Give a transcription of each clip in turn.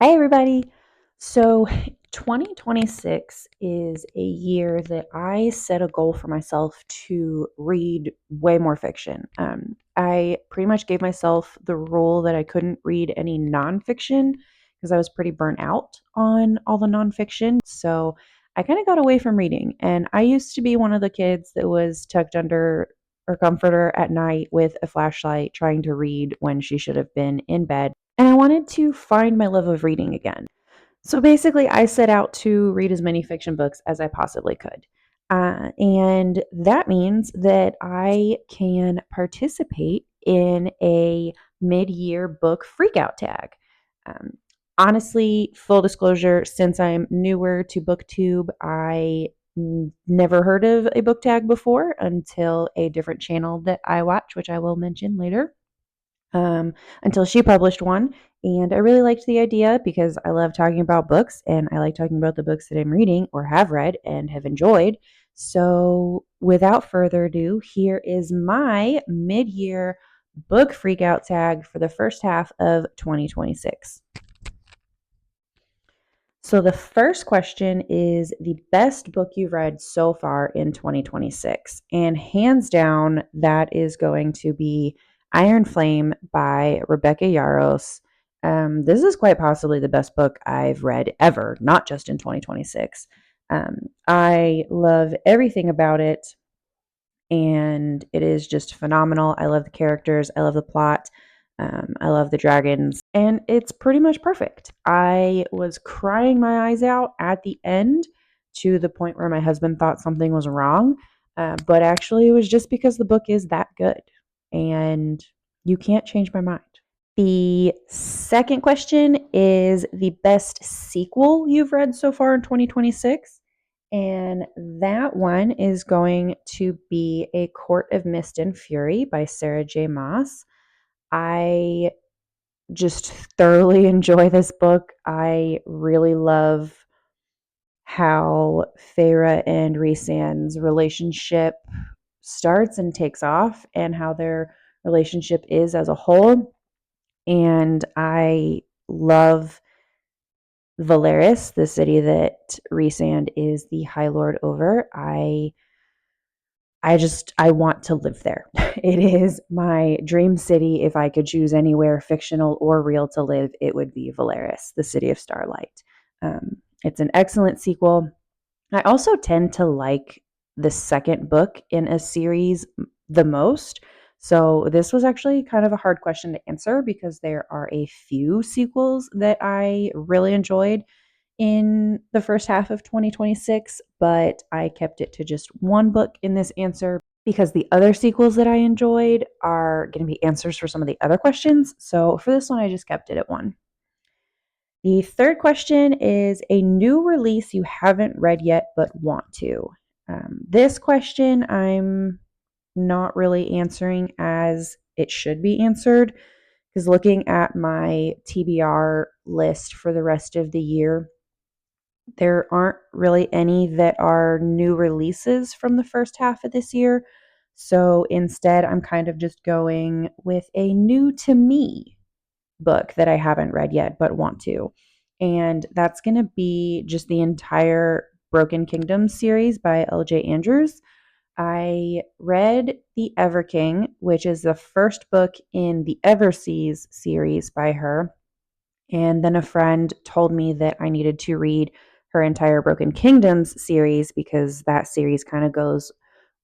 Hi, everybody. So, 2026 is a year that I set a goal for myself to read way more fiction. I pretty much gave myself the rule that I couldn't read any nonfiction because I was pretty burnt out on all the nonfiction. So, I kind of got away from reading. And I used to be one of the kids that was tucked under her comforter at night with a flashlight trying to read when she should have been in bed, and I wanted to find my love of reading again. So basically, I set out to read as many fiction books as I possibly could. And that means that I can participate in a mid year book freakout tag. Um, Honestly, full disclosure, since I'm newer to BookTube, I never heard of a book tag before until a different channel that I watch, which I will mention later, um, until she published one. And I really liked the idea because I love talking about books and I like talking about the books that I'm reading or have read and have enjoyed. So, without further ado, here is my mid year book freakout tag for the first half of 2026. So, the first question is the best book you've read so far in 2026. And hands down, that is going to be Iron Flame by Rebecca Yarros. This is quite possibly the best book I've read ever, not just in 2026. I love everything about it, and it is just phenomenal. I love the characters, I love the plot, I love the dragons, and it's pretty much perfect. I was crying my eyes out at the end to the point where my husband thought something was wrong, but actually, it was just because the book is that good, and you can't change my mind. The second question is the best sequel you've read so far in 2026. And that one is going to be A Court of Mist and Fury by Sarah J. Maas. I just thoroughly enjoy this book. I really love how Feyre and Rhysand's relationship starts and takes off, and how their relationship is as a whole. And I love Valeris, the city that Rhysand is the High Lord over. I want to live there. It is my dream city. If I could choose anywhere, fictional or real, to live, it would be Valeris, the city of starlight. It's an excellent sequel. I also tend to like the second book in a series the most. So this was actually kind of a hard question to answer because there are a few sequels that I really enjoyed in the first half of 2026, but I kept it to just one book in this answer because the other sequels that I enjoyed are going to be answers for some of the other questions. So for this one, I just kept it at one. The third question is a new release you haven't read yet but want to. This question I'm not really answering as it should be answered, because looking at my TBR list for the rest of the year, there aren't really any that are new releases from the first half of this year. So instead, I'm kind of just going with a new to me book that I haven't read yet but want to. And that's going to be just the entire Broken Kingdom series by LJ Andrews. I read The Ever King, which is the first book in the Everseas series by her. And then a friend told me that I needed to read her entire Broken Kingdoms series because that series kind of goes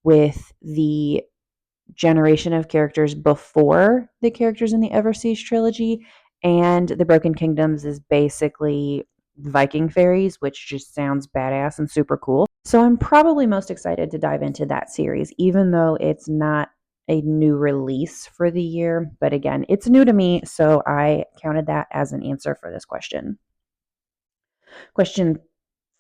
with the generation of characters before the characters in the Everseas trilogy. And the Broken Kingdoms is basically Viking fairies, which just sounds badass and super cool. So I'm probably most excited to dive into that series, even though it's not a new release for the year. But again, it's new to me, so I counted that as an answer for this question. Question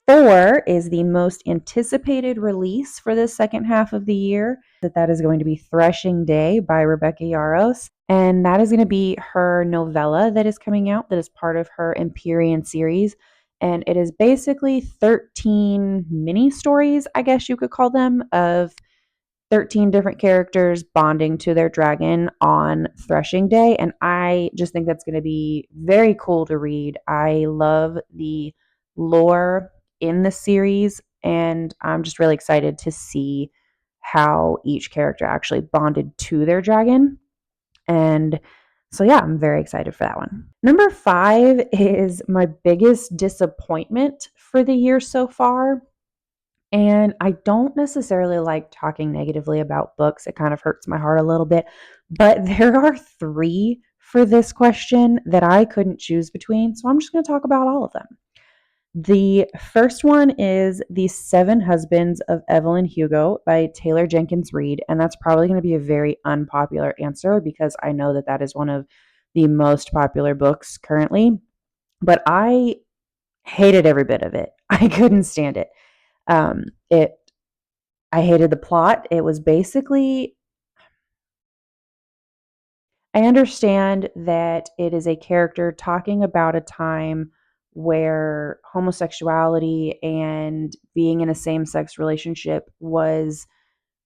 4 is the most anticipated release for the second half of the year. That is going to be Threshing Day by Rebecca Yarros. And that is going to be her novella that is coming out, that is part of her Empyrean series. And it is basically 13 mini stories, I guess you could call them, of 13 different characters bonding to their dragon on Threshing Day. And I just think that's going to be very cool to read. I love the lore in the series, and I'm just really excited to see how each character actually bonded to their dragon. And so, yeah, I'm very excited for that one. Number 5 is my biggest disappointment for the year so far. And I don't necessarily like talking negatively about books. It kind of hurts my heart a little bit. But there are 3 for this question that I couldn't choose between. So I'm just going to talk about all of them. The first one is The Seven Husbands of Evelyn Hugo by Taylor Jenkins Reid. And that's probably going to be a very unpopular answer because I know that that is one of the most popular books currently. But I hated every bit of it. I couldn't stand it. It I hated the plot. It was basically, I understand that it is a character talking about a time where homosexuality and being in a same sex relationship was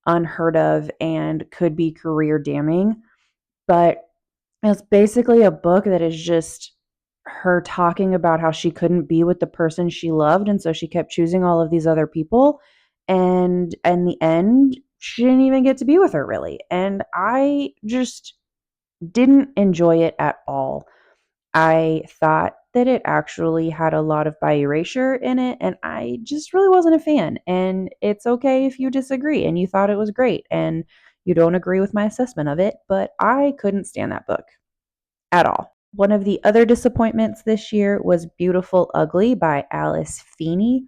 unheard of and could be career damning. But it's basically a book that is just her talking about how she couldn't be with the person she loved. And so she kept choosing all of these other people. And in the end, she didn't even get to be with her really. And I just didn't enjoy it at all. I thought that it actually had a lot of bi erasure in it, and I just really wasn't a fan. And it's okay if you disagree and you thought it was great and you don't agree with my assessment of it, but I couldn't stand that book at all. One of the other disappointments this year was Beautiful Ugly by Alice Feeney.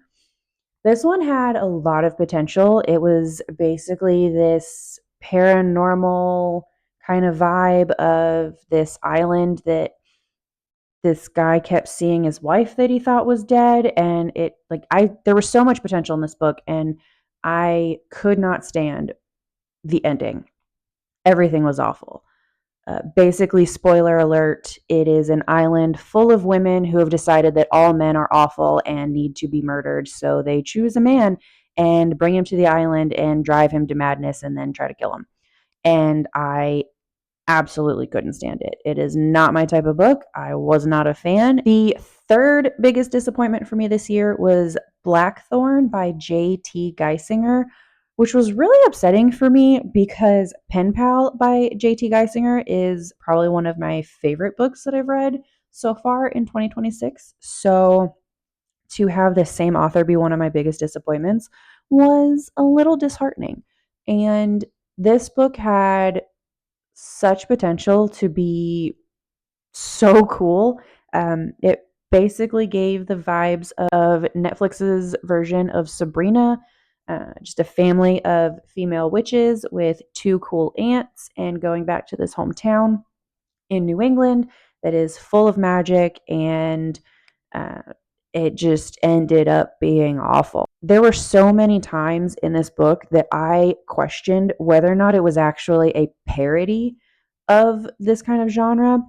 This one had a lot of potential. It was basically this paranormal kind of vibe of this island that this guy kept seeing his wife that he thought was dead, and it like I there was so much potential in this book, and I could not stand the ending. Everything was awful. Basically, spoiler alert, it is an island full of women who have decided that all men are awful and need to be murdered. So they choose a man and bring him to the island and drive him to madness and then try to kill him. And I absolutely couldn't stand it. It is not my type of book. I was not a fan. The third biggest disappointment for me this year was Blackthorn by J.T. Geisinger, which was really upsetting for me because Pen Pal by J.T. Geisinger is probably one of my favorite books that I've read so far in 2026. So to have the same author be one of my biggest disappointments was a little disheartening. And this book had such potential to be so cool. It basically gave the vibes of Netflix's version of Sabrina, just a family of female witches with 2 cool aunts and going back to this hometown in New England that is full of magic, and uh, it just ended up being awful. There were so many times in this book that I questioned whether or not it was actually a parody of this kind of genre.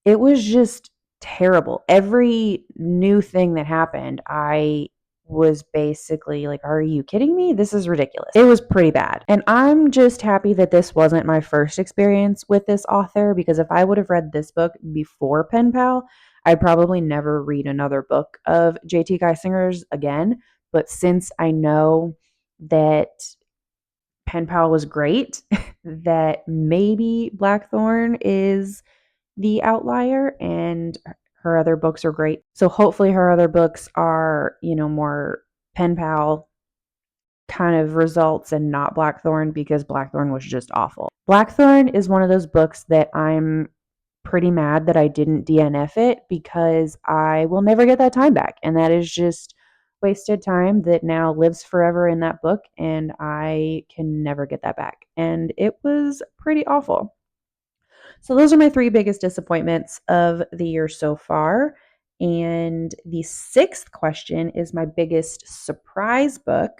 It was just terrible. Every new thing that happened, I was basically like, are you kidding me? This is ridiculous. It was pretty bad. And I'm just happy that this wasn't my first experience with this author, because if I would have read this book before Pen Pal, I'd probably never read another book of J.T. Geisinger's again. But since I know that Pen Pal was great, that maybe Blackthorn is the outlier and her other books are great. So hopefully her other books are, more Pen Pal kind of results and not Blackthorn, because Blackthorn was just awful. Blackthorn is one of those books that I'm pretty mad that I didn't DNF it, because I will never get that time back. And that is just wasted time that now lives forever in that book, and I can never get that back. And it was pretty awful. So those are my 3 biggest disappointments of the year so far. And the 6th question is my biggest surprise book.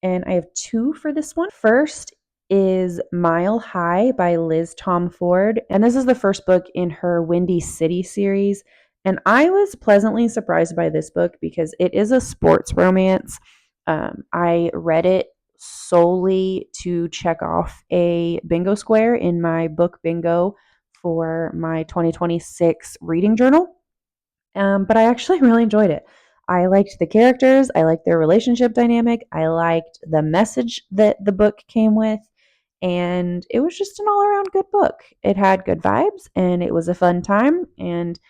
And I have 2 for this one. First is Mile High by Liz Tomford. And this is the first book in her Windy City series. And I was pleasantly surprised by this book because it is a sports romance. I read it solely to check off a bingo square in my book bingo for my 2026 reading journal. But I actually really enjoyed it. I liked the characters. I liked their relationship dynamic. I liked the message that the book came with. And it was just an all around good book. It had good vibes and it was a fun time. And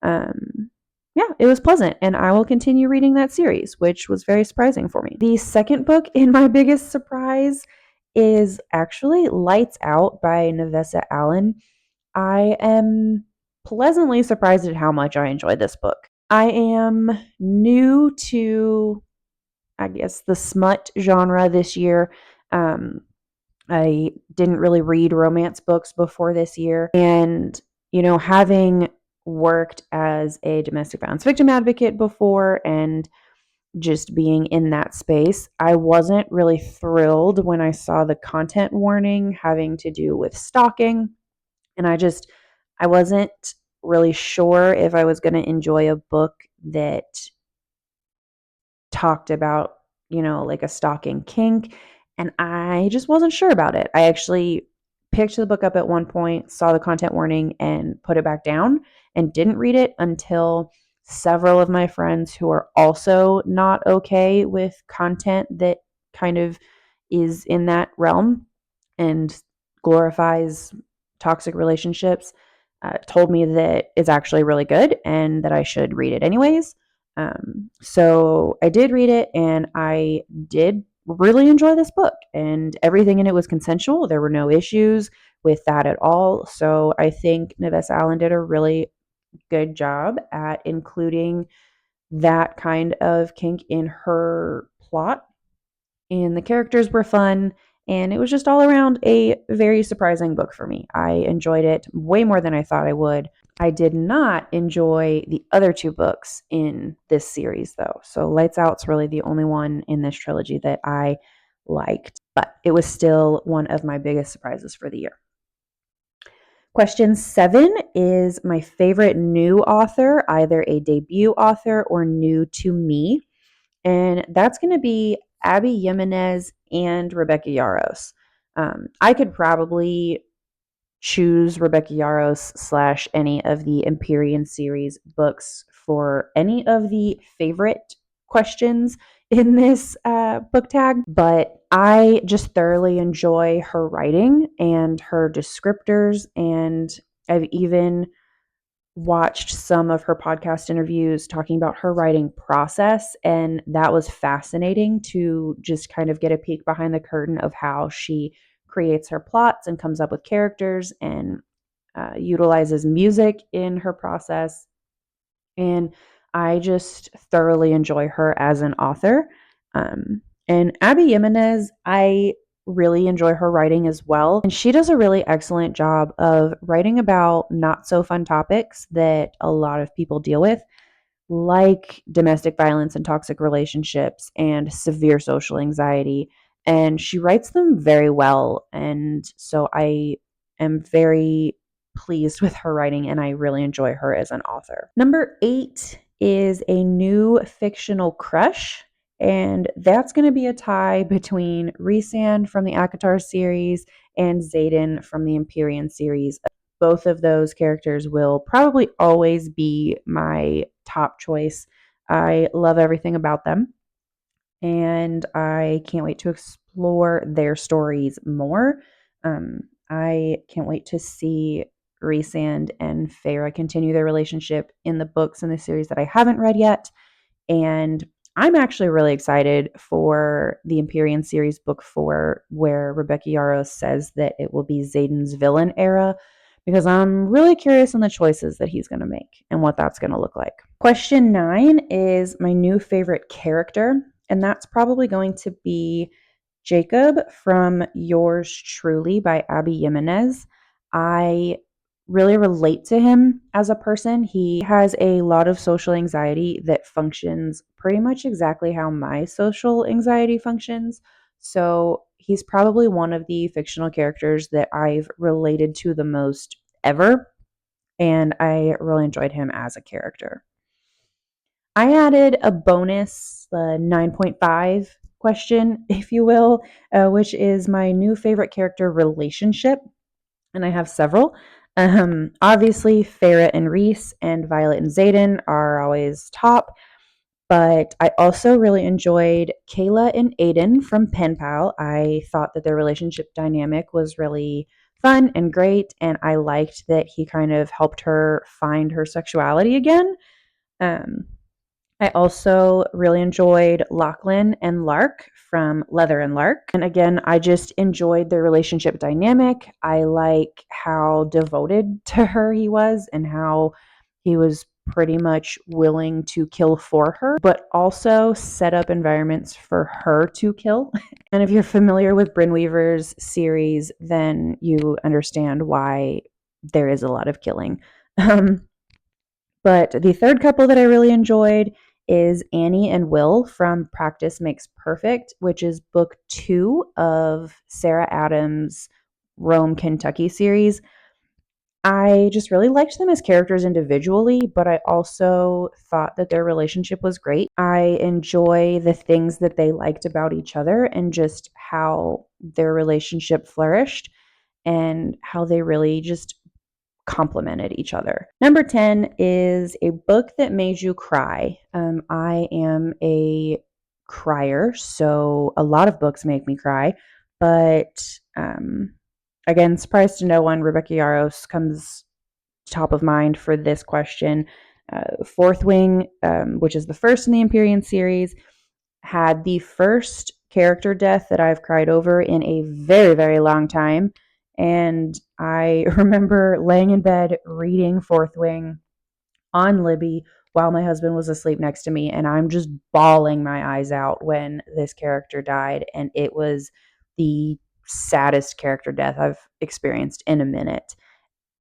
um, yeah, it was pleasant. And I will continue reading that series, which was very surprising for me. The second book in my biggest surprise is actually Lights Out by Nevessa Allen. I am pleasantly surprised at how much I enjoyed this book. I am new to, I guess, the smut genre this year. I didn't really read romance books before this year. And, having worked as a domestic violence victim advocate before and just being in that space, I wasn't really thrilled when I saw the content warning having to do with stalking. And I wasn't really sure if I was going to enjoy a book that talked about, like a stalking kink. And I just wasn't sure about it. I actually picked the book up at one point, saw the content warning, and put it back down and didn't read it until several of my friends who are also not okay with content that kind of is in that realm and glorifies toxic relationships told me that it's actually really good and that I should read it anyways. So I did read it and I did really enjoy this book, and everything in it was consensual. There were no issues with that at all. So I think Neves Allen did a really good job at including that kind of kink in her plot, and the characters were fun, and it was just all around a very surprising book for me. I enjoyed it way more than I thought I would. I did not enjoy the other two books in this series, though. So Lights Out's really the only one in this trilogy that I liked, but it was still one of my biggest surprises for the year. Question 7 is my favorite new author, either a debut author or new to me. And that's going to be Abby Jimenez and Rebecca Yarros. I could probably choose Rebecca Yarros / any of the Empyrean series books for any of the favorite questions in this book tag, but I just thoroughly enjoy her writing and her descriptors, and I've even watched some of her podcast interviews talking about her writing process, and that was fascinating to just kind of get a peek behind the curtain of how she creates her plots and comes up with characters and utilizes music in her process. And I just thoroughly enjoy her as an author. And Abby Jimenez, I really enjoy her writing as well. And she does a really excellent job of writing about not so fun topics that a lot of people deal with, like domestic violence and toxic relationships and severe social anxiety. And she writes them very well. And so I am very pleased with her writing and I really enjoy her as an author. Number 8 is a new fictional crush. And that's going to be a tie between Rhysand from the ACOTAR series and Xaden from the Empyrean series. Both of those characters will probably always be my top choice. I love everything about them, and I can't wait to explore their stories more. I can't wait to see Rhysand and Feyre continue their relationship in the books in the series that I haven't read yet. And I'm actually really excited for the Empyrean series book 4, where Rebecca Yarros says that it will be Xaden's villain era, because I'm really curious on the choices that he's going to make and what that's going to look like. Question 9 is my new favorite character, and that's probably going to be Jacob from Yours Truly by Abby Jimenez. I really relate to him as a person. He has a lot of social anxiety that functions pretty much exactly how my social anxiety functions. So he's probably one of the fictional characters that I've related to the most ever. And I really enjoyed him as a character. I added a bonus 9.5 question, if you will, which is my new favorite character relationship. And I have several. Obviously, Farrah and Reese and Violet and Zayden are always top. But I also really enjoyed Kayla and Aiden from Pen Pal. I thought that their relationship dynamic was really fun and great, and I liked that he kind of helped her find her sexuality again. Um, I also really enjoyed Lachlan and Lark from Leather and Lark. And again, I just enjoyed their relationship dynamic. I like how devoted to her he was and how he was pretty much willing to kill for her, but also set up environments for her to kill. And if you're familiar with Bryn Weaver's series, then you understand why there is a lot of killing. Um, but the third couple that I really enjoyed is Annie and Will from Practice Makes Perfect, which is book 2 of Sarah Adams' Rome, Kentucky series. I just really liked them as characters individually, but I also thought that their relationship was great. I enjoy the things that they liked about each other and just how their relationship flourished and how they really just complemented each other. Number 10 is a book that made you cry. I am a crier, so a lot of books make me cry. But again, surprise to no one, Rebecca Yarros comes top of mind for this question. Fourth Wing, which is the first in the Empyrean series, had the first character death that I've cried over in a very, very long time. And I remember laying in bed reading Fourth Wing on Libby while my husband was asleep next to me. And I'm just bawling my eyes out when this character died. And it was the saddest character death I've experienced in a minute.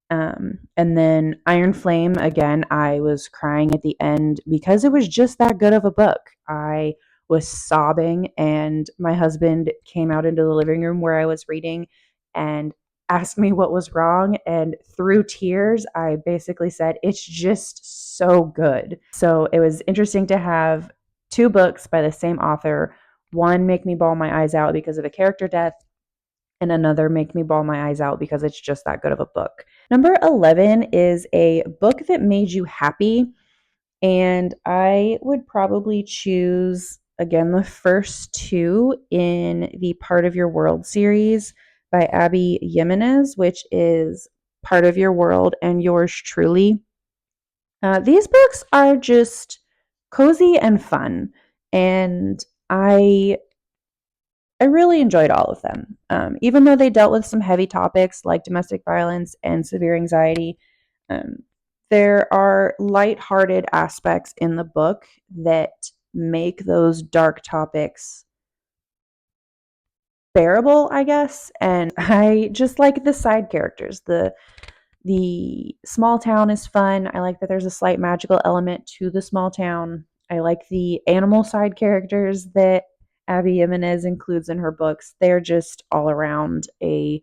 And then Iron Flame, again, I was crying at the end because it was just that good of a book. I was sobbing, and my husband came out into the living room where I was reading and asked me what was wrong. And through tears, I basically said, it's just so good. So it was interesting to have two books by the same author, one make me bawl my eyes out because of a character death, and another make me bawl my eyes out because it's just that good of a book. Number 11 is a book that made you happy. And I would probably choose, again, the first two in the Part of Your World series by Abby Jimenez, which is Part of Your World and Yours Truly. These books are just cozy and fun. And I really enjoyed all of them. Even though they dealt with some heavy topics like domestic violence and severe anxiety, um, there are lighthearted aspects in the book that make those dark topics bearable, I guess. And I just like the side characters. The small town is fun. I like that there's a slight magical element to the small town. I like the animal side characters that Abby Jimenez includes in her books. They're just all around a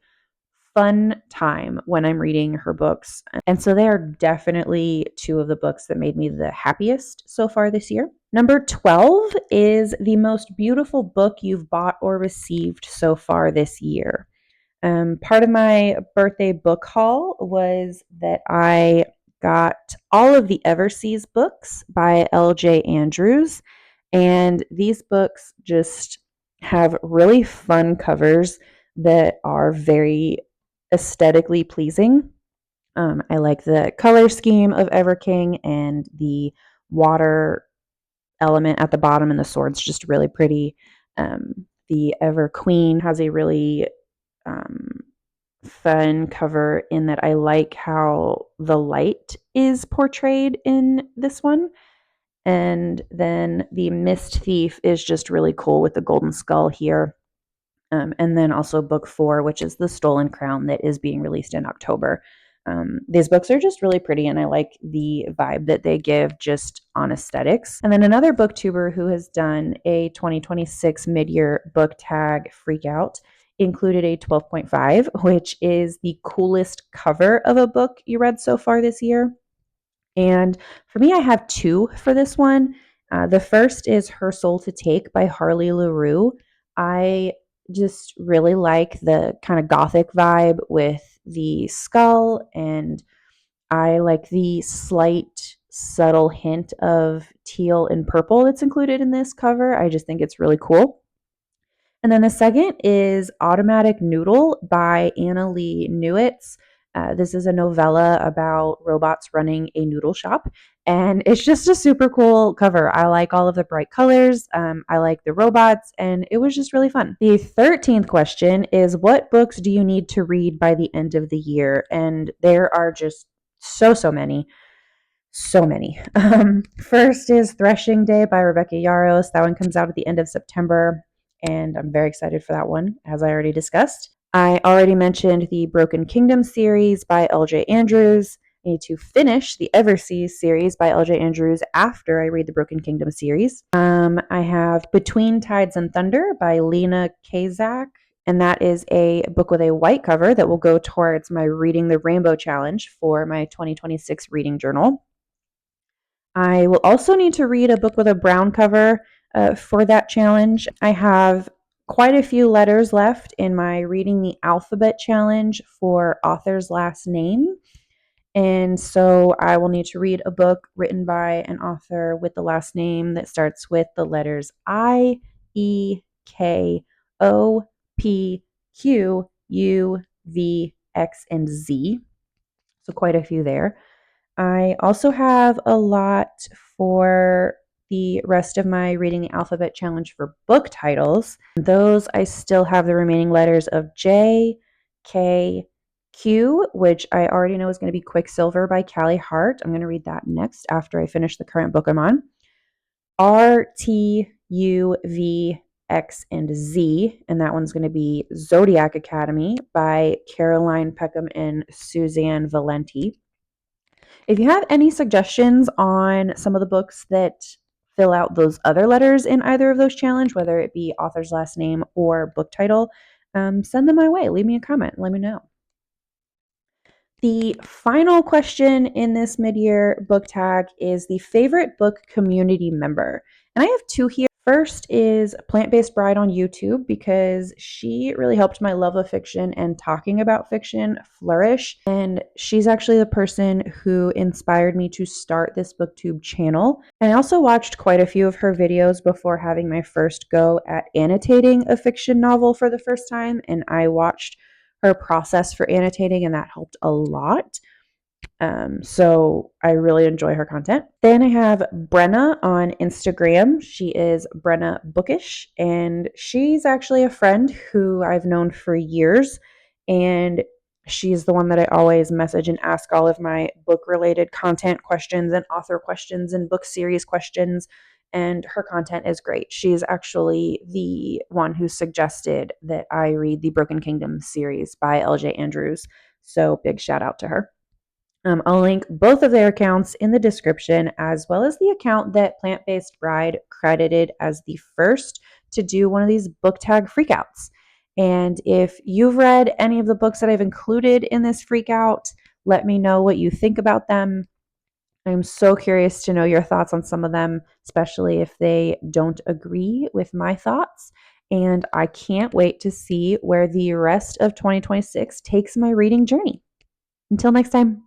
fun time when I'm reading her books. And so they are definitely two of the books that made me the happiest so far this year. Number 12 is the most beautiful book you've bought or received so far this year. Part of my birthday book haul was that I got all of the Everseas books by L.J. Andrews. And these books just have really fun covers that are very aesthetically pleasing. I like the color scheme of Everking and the water element at the bottom, and the sword's just really pretty. The Ever Queen has a really um, fun cover in that I like how the light is portrayed in this one. And then the Mist Thief is just really cool with the golden skull here. And then also book 4, which is The Stolen Crown, that is being released in October. These books are just really pretty, and I like the vibe that they give just on aesthetics. And then another booktuber who has done a 2026 mid-year book tag, Freakout, included a 12.5, which is the coolest cover of a book you read so far this year. And for me, I have two for this one. The first is Her Soul to Take by Harley LaRue. I just really like the kind of gothic vibe with the skull, and I like the slight, subtle hint of teal and purple that's included in this cover. I just think it's really cool. And then the second is Automatic Noodle by Anna Lee Newitz. This is a novella about robots running a noodle shop, and it's just a super cool cover. I like all of the bright colors. I like the robots, and it was just really fun. The 13th question is, what books do you need to read by the end of the year? And there are just so many. So many. First is Threshing Day by Rebecca Yarros. That one comes out at the end of September, and I'm very excited for that one, as I already discussed. I already mentioned the Broken Kingdom series by L.J. Andrews. I need to finish the Everseas series by L.J. Andrews after I read the Broken Kingdom series. I have Between Tides and Thunder by Lena Kazak, and that is a book with a white cover that will go towards my Reading the Rainbow Challenge for my 2026 reading journal. I will also need to read a book with a brown cover for that challenge. I have quite a few letters left in my Reading the Alphabet Challenge for author's last name. And so I will need to read a book written by an author with the last name that starts with the letters I, E, K, O, P, Q, U, V, X, and Z. So quite a few there. I also have a lot for the rest of my Reading the Alphabet Challenge for book titles. Those I still have the remaining letters of J, K, Q, which I already know is going to be Quicksilver by Callie Hart. I'm going to read that next after I finish the current book I'm on. R, T, U, V, X, and Z, and that one's going to be Zodiac Academy by Caroline Peckham and Suzanne Valenti. If you have any suggestions on some of the books that fill out those other letters in either of those challenge, whether it be author's last name or book title, send them my way. Leave me a comment. Let me know. The final question in this mid-year book tag is the favorite book community member. And I have two here. First is Plant-Based Bride on YouTube, because she really helped my love of fiction and talking about fiction flourish. And she's actually the person who inspired me to start this booktube channel. And I also watched quite a few of her videos before having my first go at annotating a fiction novel for the first time. And I watched her process for annotating, and that helped a lot. So I really enjoy her content. Then I have Brenna on Instagram. She is Brenna Bookish, and she's actually a friend who I've known for years. And she's the one that I always message and ask all of my book-related content questions and author questions and book series questions. And her content is great. She's actually the one who suggested that I read the Broken Kingdom series by L.J. Andrews. So big shout out to her. I'll link both of their accounts in the description, as well as the account that Plant-Based Bride credited as the first to do one of these book tag freakouts. And if you've read any of the books that I've included in this freakout, let me know what you think about them. I'm so curious to know your thoughts on some of them, especially if they don't agree with my thoughts. And I can't wait to see where the rest of 2026 takes my reading journey. Until next time.